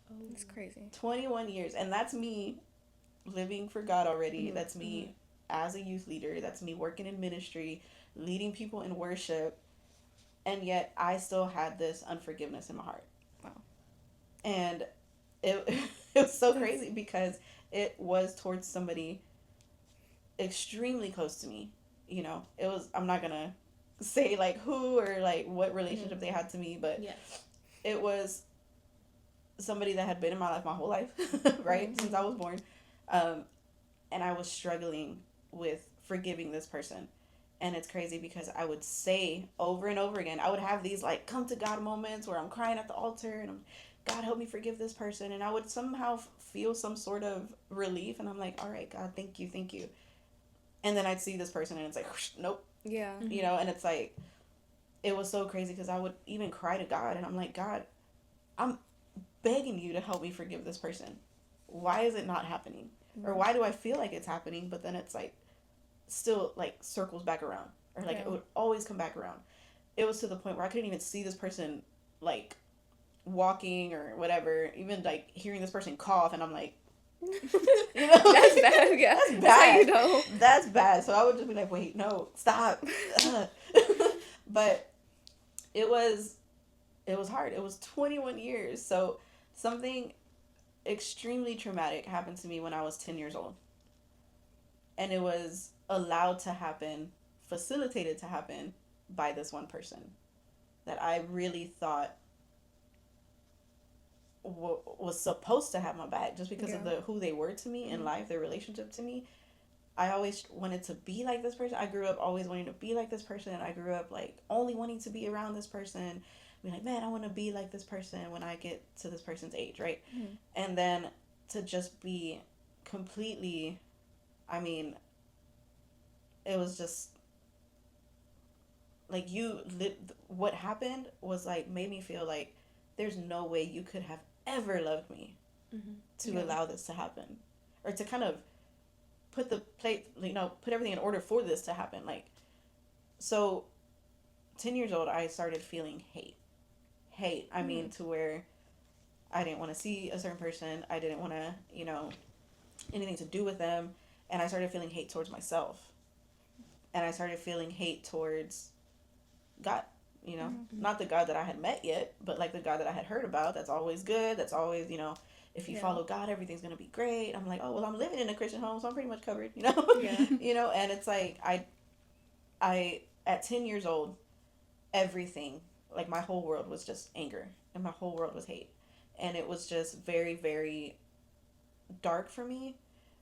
Oh, that's crazy. 21 years. And that's me living for God already. That's me as a youth leader. That's me working in ministry, leading people in worship. And yet I still had this unforgiveness in my heart. Wow. And it was so crazy because it was towards somebody extremely close to me. You know, it was, I'm not going to say like who or like what relationship they had to me, but it was somebody that had been in my life my whole life, right? Since I was born. And I was struggling with forgiving this person. And it's crazy because I would say over and over again, I would have these like come to God moments where I'm crying at the altar and I'm, God, help me forgive this person. And I would somehow feel some sort of relief. And I'm like, all right, God, thank you. And then I'd see this person and it's like, whoosh, nope. Yeah. You know, and it's like, it was so crazy because I would even cry to God and I'm like, God, I'm begging you to help me forgive this person. Why is it not happening? Or why do I feel like it's happening, but then it's like still like circles back around, or like it would always come back around. It was to the point where I couldn't even see this person like walking or whatever, even like hearing this person cough, and I'm like, you know, that's bad. Yeah, that's bad. You know, that's bad. So I would just be like, wait, no, stop. But it was hard. It was 21 years. So something extremely traumatic happened to me when I was 10 years old. And it was allowed to happen, facilitated to happen by this one person that I really thought was supposed to have my back just because of who they were to me in life, their relationship to me. I always wanted to be like this person. I grew up always wanting to be like this person. I grew up like only wanting to be around this person. Be like, man, I want to be like this person when I get to this person's age, right? Mm-hmm. And then to just be completely, I mean, it was just like what happened was like made me feel like there's no way you could have ever loved me to allow this to happen, or to kind of put put everything in order for this to happen. Like, so 10 years old, I started feeling hate. I mean, to where I didn't want to see a certain person. I didn't want to, anything to do with them. And I started feeling hate towards myself. And I started feeling hate towards God, not the God that I had met yet, but like the God that I had heard about. That's always good. That's always, if you follow God, everything's going to be great. I'm like, oh, well, I'm living in a Christian home, so I'm pretty much covered, Yeah. And it's like, I, at 10 years old, everything, like my whole world was just anger, and my whole world was hate. And it was just very, very dark for me.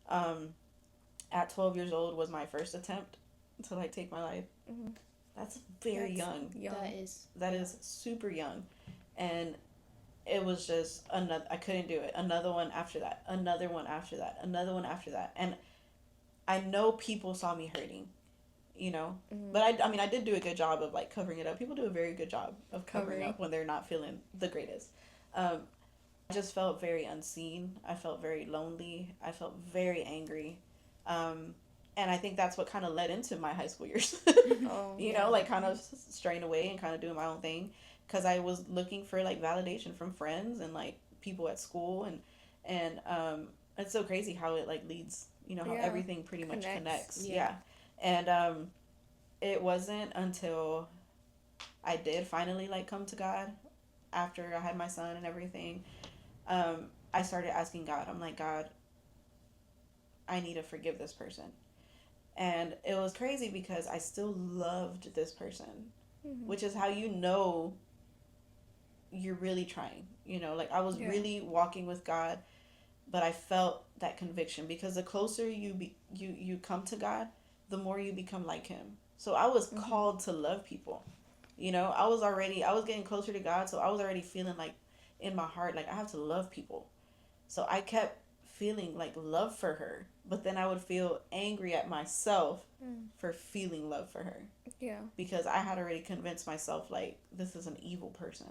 At 12 years old was my first attempt to like take my life. Mm-hmm. That's very young. That is super young. And it was just I couldn't do it. Another one after that. Another one after that. Another one after that. And I know people saw me hurting, but I did do a good job of like covering it up. People do a very good job of covering up when they're not feeling the greatest. I just felt very unseen. I felt very lonely. I felt very angry. And I think that's what kind of led into my high school years, like kind of straying away and kind of doing my own thing. Because I was looking for like validation from friends and like people at school. And it's so crazy how it like leads, how everything pretty much connects. Yeah. And it wasn't until I did finally like come to God after I had my son and everything. I started asking God, I'm like, God, I need to forgive this person. And it was crazy because I still loved this person, which is how you're really trying. Like I was really walking with God, but I felt that conviction because the closer you come to God, the more you become like Him. So I was called to love people. I was getting closer to God, so I was already feeling like in my heart, like I have to love people. So I kept feeling like love for her, but then I would feel angry at myself for feeling love for her. Yeah. Because I had already convinced myself like this is an evil person.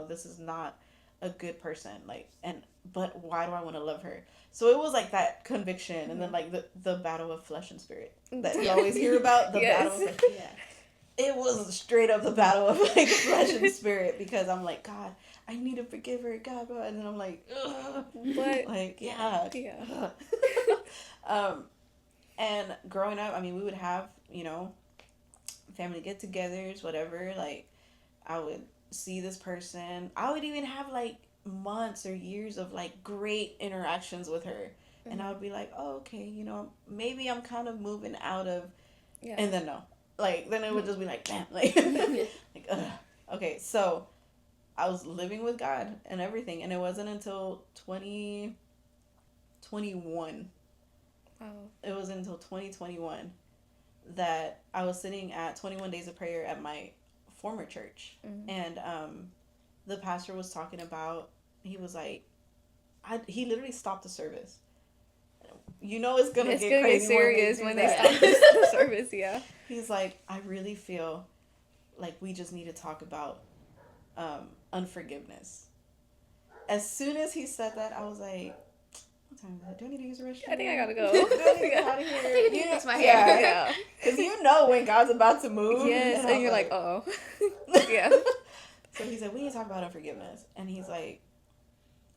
This is not a good person. Like, but why do I want to love her? So it was like that conviction, and then like the battle of flesh and spirit that you always hear about. The battle of flesh. Yeah. It was straight up the battle of like flesh and spirit because I'm like, God, I need to forgive her, God, and then I'm like, ugh, what? Like, yeah. And growing up, we would have, family get-togethers, whatever. Like, I would see this person. I would even have like months or years of like great interactions with her, and I would be like, oh, okay, maybe I'm kind of moving out of, and then no, like then it would just be like, damn, like, like, ugh. Okay, so I was living with God and everything, and it wasn't until 2021. Oh. It was until 2021 that I was sitting at 21 Days of Prayer at my former church, and the pastor was talking about. He was like, he literally stopped the service. It's gonna get serious when they stop the service. Yeah. He's like, I really feel like we just need to talk about unforgiveness. As soon as he said that, I was like, what time is it? Do I need to use the restroom? I think I gotta go. Do I need to get out of here? I think I need to fix my hair. Yeah. Because when God's about to move. Yes, and you're like, oh. Yeah. So he said, we need to talk about unforgiveness. And he's like,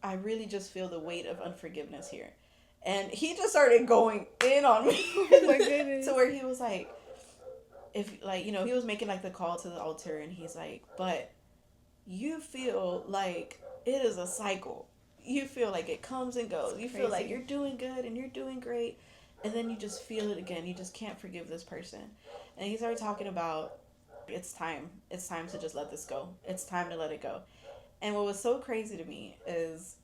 I really just feel the weight of unforgiveness here. And he just started going in on me. Oh my goodness. To where he was like, if like, he was making like the call to the altar, and he's like, but you feel like it is a cycle. You feel like it comes and goes. You feel like you're doing good and you're doing great, and then you just feel it again. You just can't forgive this person. And he started talking about it's time to just let this go. It's time to let it go. And what was so crazy to me is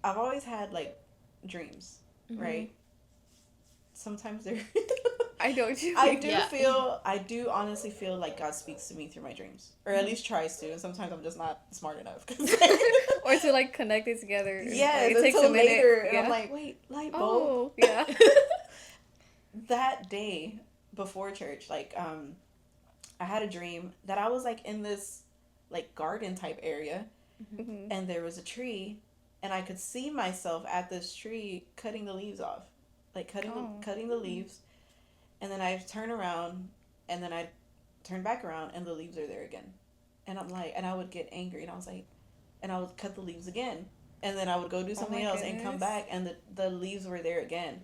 I've always had like dreams, right? Sometimes they're I know what you I mean. do honestly feel like God speaks to me through my dreams, or at least tries to, and sometimes I'm just not smart enough. Or to like connect it together. Yeah, like, it takes until a minute. later, and Yeah. I'm like, wait, light bulb. Oh, yeah. That day before church, like, I had a dream that I was like in this like garden type area, Mm-hmm. and there was a tree, and I could see myself at this tree cutting the leaves off, like cutting the leaves, and then I turn around, and then I turn back around, and the leaves are there again, and I'm like, and I would get angry, and I was like, and I would cut the leaves again, and then I would go do something else and come back, and the leaves were there again,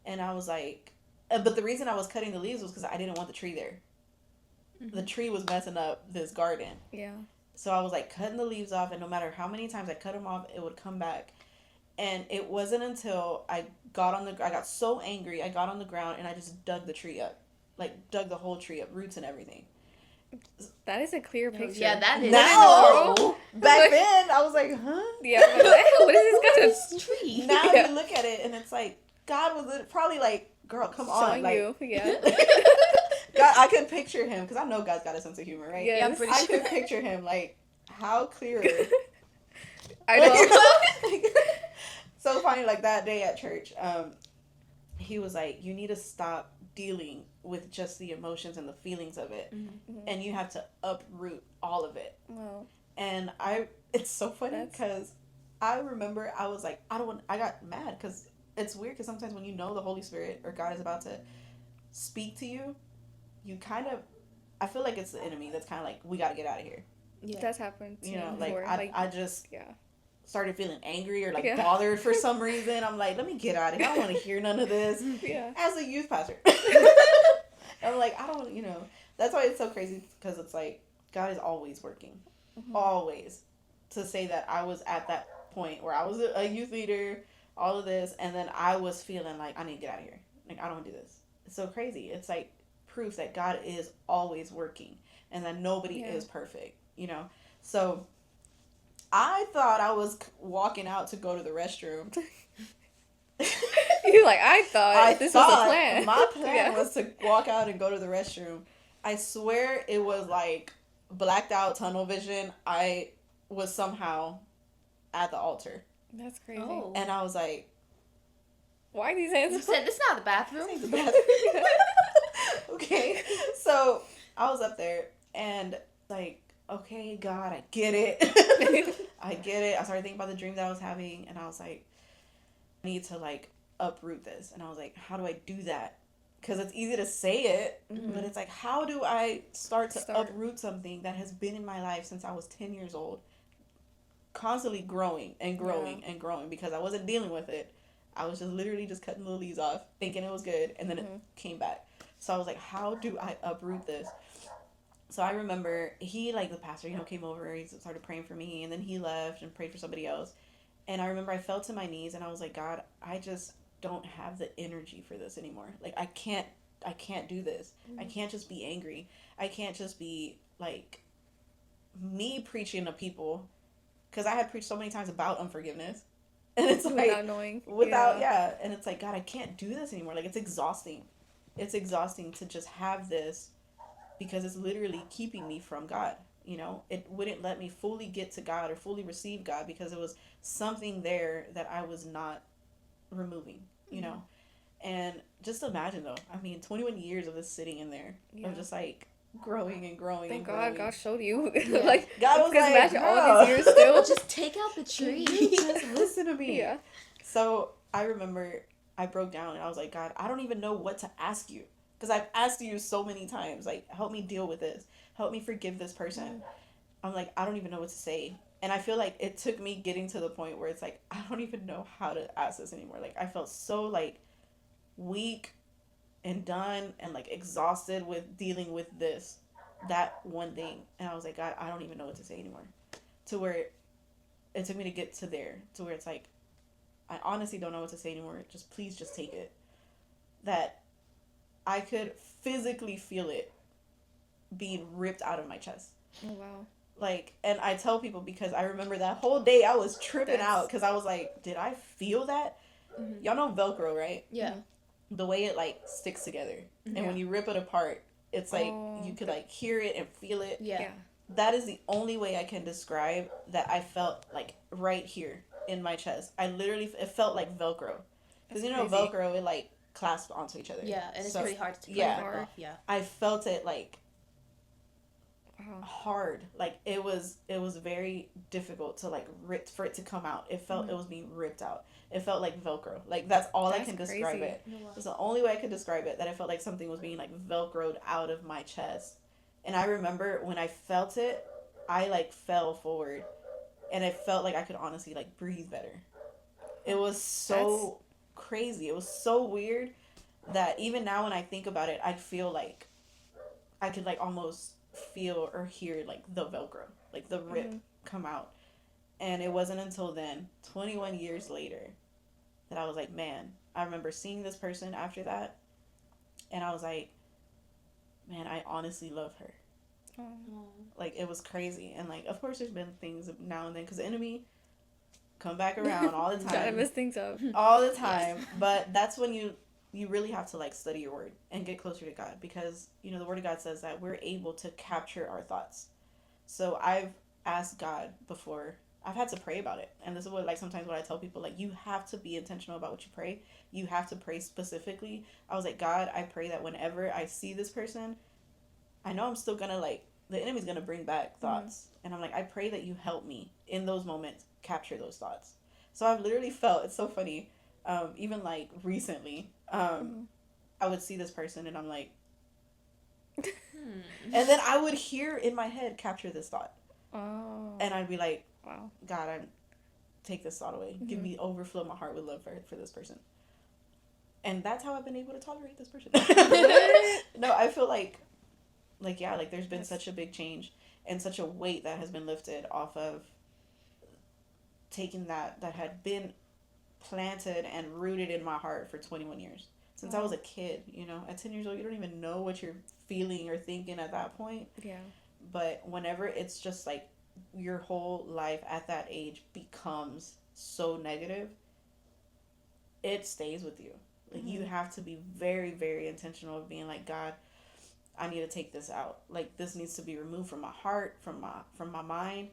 and I was like, but the reason I was cutting the leaves was because I didn't want the tree there. The tree was messing up this garden. Yeah. So I was like cutting the leaves off, and no matter how many times I cut them off, it would come back. And it wasn't until I got so angry, I got on the ground and I just dug the tree up. Like dug the whole tree up, roots and everything. That is a clear picture. Yeah, that is. Now, back then, I was like, huh? Yeah, what is this This tree. Now Yeah. you look at it and it's like, God was probably like, girl, come showing on. Like, you? Yeah. God, I could picture him, because I know God's got a sense of humor, right? Yes. Yeah, I'm pretty I sure. could picture him, like, how clear. I know. So funny, like that day at church, he was like, you need to stop dealing with just the emotions and the feelings of it, and you have to uproot all of it. Wow. And it's so funny because I remember I was like, I got mad because it's weird, because sometimes when you know the Holy Spirit or God is about to speak to you, you kind of, I feel like it's the enemy that's kind of like, we got to get out of here. Yeah. That's happened to You know, me like, before. I just yeah. started feeling angry or like Yeah. bothered for some reason. I'm like, let me get out of here. I don't want to hear none of this. Yeah. As a youth pastor. I'm like, I don't, that's why it's so crazy, because it's like, God is always working. Always. To say that I was at that point where I was a youth leader, all of this, and then I was feeling like, I need to get out of here. Like, I don't want to do this. It's so crazy. It's like proof that God is always working and that nobody is perfect, So I thought I was walking out to go to the restroom. You're like, I thought this was a plan. My plan was to walk out and go to the restroom. I swear it was like blacked out tunnel vision. I was somehow at the altar. That's crazy. Oh. And I was like, why are these hands? You said this is not the bathroom. the bathroom. Okay. So I was up there and like, okay, God, I get it. I get it. I started thinking about the dream that I was having, and I was like, I need to like uproot this. And I was like, how do I do that? Because it's easy to say it, but it's like, how do I start to uproot something that has been in my life since I was 10 years old, constantly growing and growing and growing, because I wasn't dealing with it. I was just literally just cutting the leaves off, thinking it was good, and then it came back. So I was like, how do I uproot this? So I remember the pastor, came over, he started praying for me, and then he left and prayed for somebody else. And I remember I fell to my knees and I was like, God, I just don't have the energy for this anymore. Like, I can't do this. I can't just be angry. I can't just be like me preaching to people, because I had preached so many times about unforgiveness. And it's like, without knowing. And it's like, God, I can't do this anymore. Like, it's exhausting. It's exhausting to just have this, because it's literally keeping me from God. It wouldn't let me fully get to God or fully receive God, because it was something there that I was not removing, And just imagine, though, 21 years of this sitting in there, of just like growing and growing. Thank and God, growing. God showed you. Yeah. Like, God was like, imagine all these years still. Just take out the tree. Just listen to me. Yeah. So I remember I broke down and I was like, God, I don't even know what to ask you, because I've asked you so many times, like, help me deal with this. Help me forgive this person. I'm like, I don't even know what to say. And I feel like it took me getting to the point where it's like, I don't even know how to ask this anymore. Like, I felt so like weak and done and like exhausted with dealing with that one thing. And I was like, God, I don't even know what to say anymore. To where it took me to get to there, to where it's like, I honestly don't know what to say anymore. Please just take it. That I could physically feel it being ripped out of my chest. Oh, wow. Like, and I tell people because I remember that whole day I was tripping out because I was like, did I feel that? Mm-hmm. Y'all know Velcro, right? Yeah. The way it like sticks together. Mm-hmm. And when you rip it apart, it's like you could like hear it and feel it. Yeah. That is the only way I can describe that I felt like right here in my chest. I literally, it felt like Velcro. Because you know, Velcro, it like clasps onto each other. Yeah, and it's pretty hard to put yeah. off. Yeah. I felt it like hard. Like it was very difficult to like rip for it to come out. It felt it was being ripped out. It felt like Velcro. Like that's all I can describe it. It's the only way I could describe it, that I felt like something was being like Velcroed out of my chest. And I remember when I felt it, I like fell forward and it felt like I could honestly like breathe better. It was so crazy. It was so weird that even now when I think about it, I feel like I could like almost feel or hear like the Velcro, like the rip come out. And it wasn't until then, 21 years later, that I was like, man, I remember seeing this person after that and I was like, man, I honestly love her. Like it was crazy. And like of course there's been things now and then because the enemy come back around all the time. Try to mess things up all the time. Yes. But that's when you really have to like study your word and get closer to God, because you know the word of God says that we're able to capture our thoughts. So I've asked God before, I've had to pray about it, and this is what like sometimes what I tell people, like you have to be intentional about what you pray. You have to pray specifically. I was like, God, I pray that whenever I see this person, I know I'm still gonna like, the enemy's gonna bring back thoughts, and I'm like, I pray that you help me in those moments capture those thoughts. So I've literally felt, it's so funny, even like recently, I would see this person and I'm like, and then I would hear in my head, capture this thought. And I'd be like, wow, God, take this thought away. Give me, overflow my heart with love for this person. And that's how I've been able to tolerate this person. No, I feel like yeah, like there's been such a big change and such a weight that has been lifted off of taking that had been planted and rooted in my heart for 21 years. Since I was a kid, you know, at 10 years old, you don't even know what you're feeling or thinking at that point. Yeah. But whenever it's just like your whole life at that age becomes so negative, it stays with you. Like you have to be very, very intentional of being like, God, I need to take this out. Like this needs to be removed from my heart, from my mind.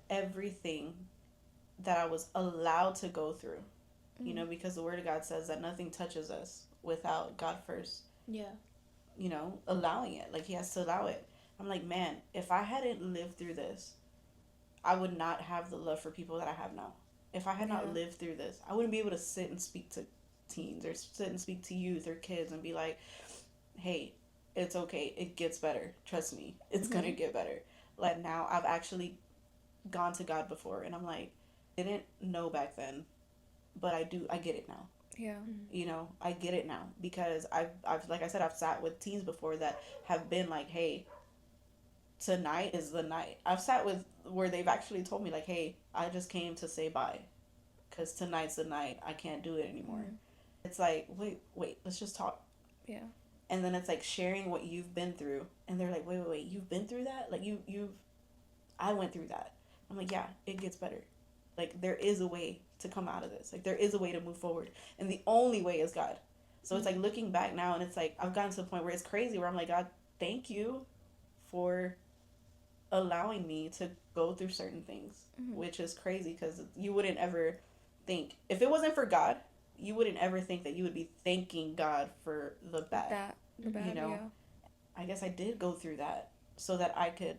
Everything that I was allowed to go through, you know, because the word of God says that nothing touches us without God first. Yeah. You know, allowing it. Like he has to allow it. I'm like, man, if I hadn't lived through this, I would not have the love for people that I have now. If I had not lived through this, I wouldn't be able to sit and speak to teens or sit and speak to youth or kids and be like, hey, it's okay. It gets better. Trust me. It's going to get better. Like now I've actually gone to God before and I'm like, I didn't know back then, but I get it now. Yeah. You know, I get it now because I've like I said, I've sat with teens before that have been like, hey, tonight is the night. I've sat with where they've actually told me like, hey, I just came to say bye because tonight's the night. I can't do it anymore. It's like, wait, let's just talk. Yeah. And then it's like sharing what you've been through. And they're like, wait, you've been through that? Like I went through that. I'm like, yeah, it gets better. Like there is a way to come out of this. Like there is a way to move forward. And the only way is God. So it's like looking back now and it's like, I've gotten to the point where it's crazy where I'm like, God, thank you for allowing me to go through certain things, which is crazy because you wouldn't ever think, if it wasn't for God, you wouldn't ever think that you would be thanking God for the bad. You know, I guess I did go through that so that I could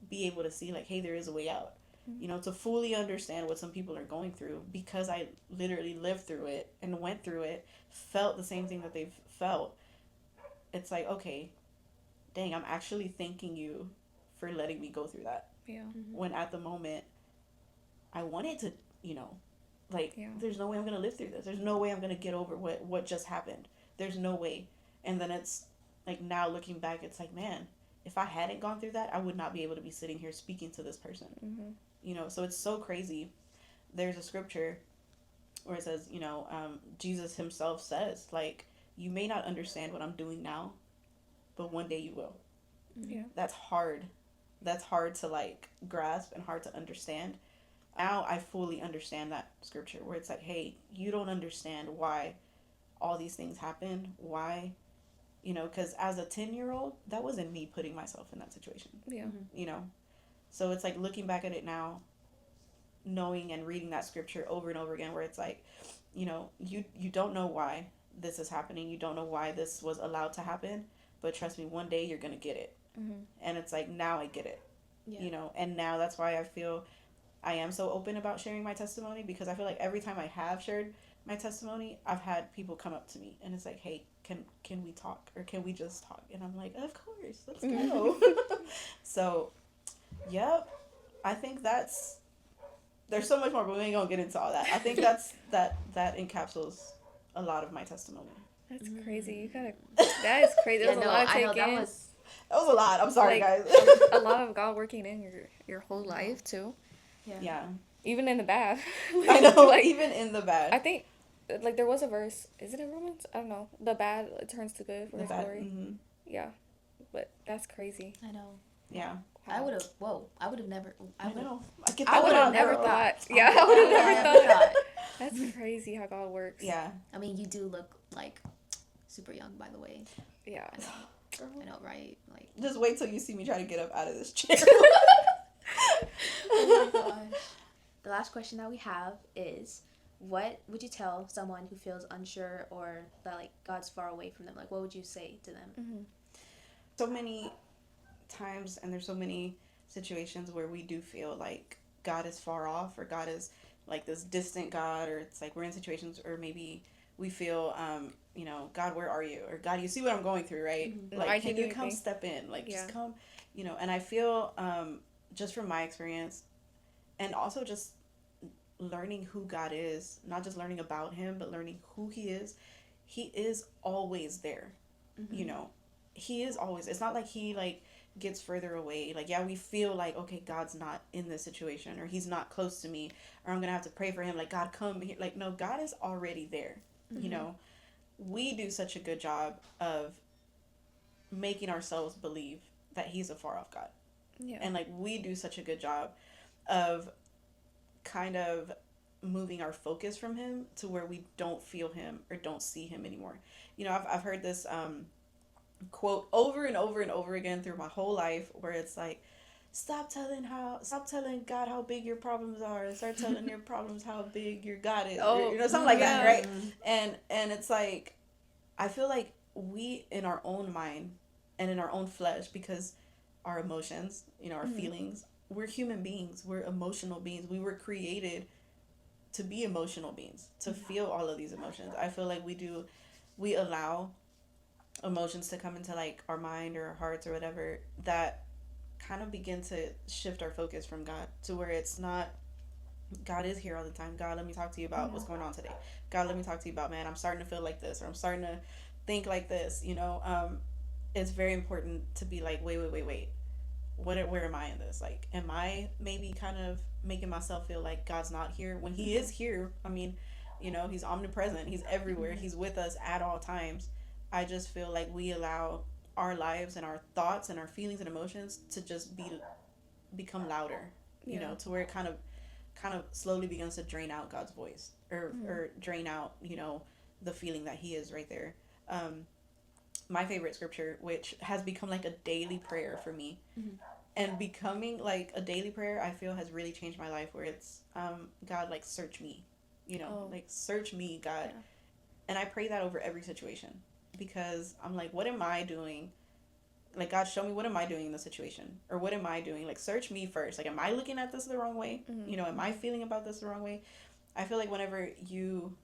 be able to see like, hey, there is a way out. You know, to fully understand what some people are going through because I literally lived through it and went through it, felt the same thing that they've felt. It's like, okay, dang, I'm actually thanking you for letting me go through that. Yeah. When at the moment, I wanted to, you know, like, there's no way I'm going to live through this. There's no way I'm going to get over what just happened. There's no way. And then it's like now looking back, it's like, man, if I hadn't gone through that, I would not be able to be sitting here speaking to this person. You know, so it's so crazy. There's a scripture where it says, you know, Jesus himself says, like, you may not understand what I'm doing now, but one day you will. Yeah. That's hard that's hard to like grasp and hard to understand. Now I fully understand that scripture where it's like, hey, you don't understand why all these things happen. Why, because as a 10-year-old, that wasn't me putting myself in that situation. Yeah. So it's like looking back at it now, knowing and reading that scripture over and over again where it's like, you don't know why this is happening. You don't know why this was allowed to happen, but trust me, one day you're going to get it. And it's like, now I get it, and now that's why I feel I am so open about sharing my testimony, because I feel like every time I have shared my testimony, I've had people come up to me and it's like, hey, can we talk, or can we just talk? And I'm like, of course, let's go. So, yep, I think there's so much more, but we ain't gonna get into all that. I think that encapsulates a lot of my testimony. That's crazy. That is crazy. That was a lot to take in. That was a lot. I'm sorry, guys. A lot of God working in your whole life too. Yeah. Even in the bad. I know. Even in the bad. I think, there was a verse. Is it in Romans? I don't know. The bad turns to good for His glory. Mm-hmm. Yeah, but that's crazy. I know. Yeah. I would have never. I know. I would have never thought. Yeah, I would have never thought. That's crazy how God works. Yeah. I mean, you do look like super young, by the way. Yeah. I know, right? Like, just wait till you see me try to get up out of this chair. oh my gosh. The last question that we have is, what would you tell someone who feels unsure or that like God's far away from them? Like, what would you say to them? So many times, and there's so many situations where we do feel like God is far off, or God is like this distant God, or it's like we're in situations, or maybe we feel God, where are you? Or God, you see what I'm going through, right? Like, can you come step in? Like, just come, and I feel just from my experience, and also just learning who God is, not just learning about Him, but learning who He is always there. He is always, it's not like He like gets further away. Like, yeah, we feel like, okay, God's not in this situation, or He's not close to me, or I'm gonna have to pray for Him, like, God, come here. Like, no, God is already there. We do such a good job of making ourselves believe that He's a far off God. And like, we do such a good job of kind of moving our focus from Him to where we don't feel Him or don't see Him anymore. I've heard this quote over and over and over again through my whole life, where it's like, stop telling God how big your problems are, and start telling your problems how big your God is. Something like that, right? And it's like, I feel like we, in our own mind and in our own flesh, because our emotions, our feelings, we're human beings, we're emotional beings. We were created to be emotional beings, to feel all of these emotions. I feel like we allow emotions to come into like our mind or our hearts or whatever, that kind of begin to shift our focus from God, to where it's not, God is here all the time. God, let me talk to you about what's going on today. God, let me talk to you about, man, I'm starting to feel like this, or I'm starting to think like this. It's very important to be like, wait, where am I in this? Like, am I maybe kind of making myself feel like God's not here when He is here? I mean, He's omnipresent, He's everywhere, He's with us at all times. I just feel like we allow our lives and our thoughts and our feelings and emotions to just become louder, to where it kind of slowly begins to drain out God's voice, or drain out, the feeling that He is right there. My favorite scripture, which has become like a daily prayer for me, and becoming like a daily prayer, I feel has really changed my life, where it's, God, like, search me, like, search me, God. Yeah. And I pray that over every situation, because I'm like, what am I doing? Like, God, show me, what am I doing in this situation? Or what am I doing? Like, search me first. Like, am I looking at this the wrong way? Am I feeling about this the wrong way? I feel like whenever you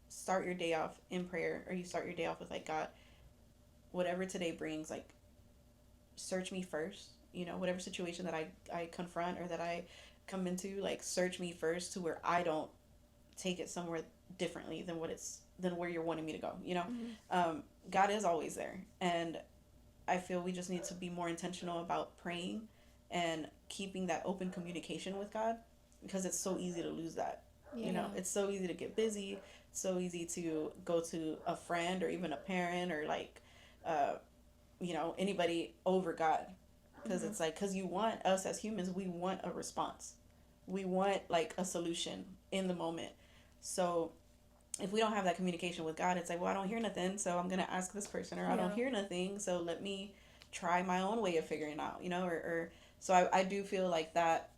start your day off in prayer, or you start your day off with, like, God, whatever today brings, like, search me first. Whatever situation that I confront or that I come into, like, search me first, to where I don't take it somewhere differently than where you're wanting me to go. God is always there, and I feel we just need to be more intentional about praying and keeping that open communication with God, because it's so easy to lose that. It's so easy to get busy, it's so easy to go to a friend or even a parent, or like anybody over God. because it's like, because you want, us as humans, we want a response, we want like a solution in the moment. So if we don't have that communication with God, it's like, well, I don't hear nothing, so I'm gonna ask this person, or I don't hear nothing, so let me try my own way of figuring it out, you know, or so I do feel like that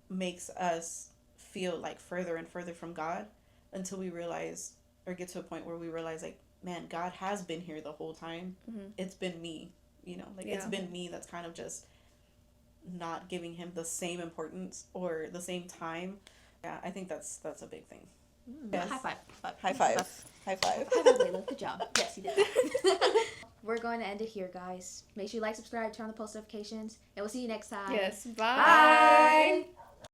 makes us feel like further and further from God, until we realize, or get to a point where we realize, like, man, God has been here the whole time. It's been me, you know, like, it's been me that's kind of just not giving him the same importance or the same time. Yeah, I think that's a big thing. Yes. High five. High five. High five. High five, Layla. Good job. Yes, you did that. We're going to end it here, guys. Make sure you like, subscribe, turn on the post notifications, and we'll see you next time. Yes. Bye.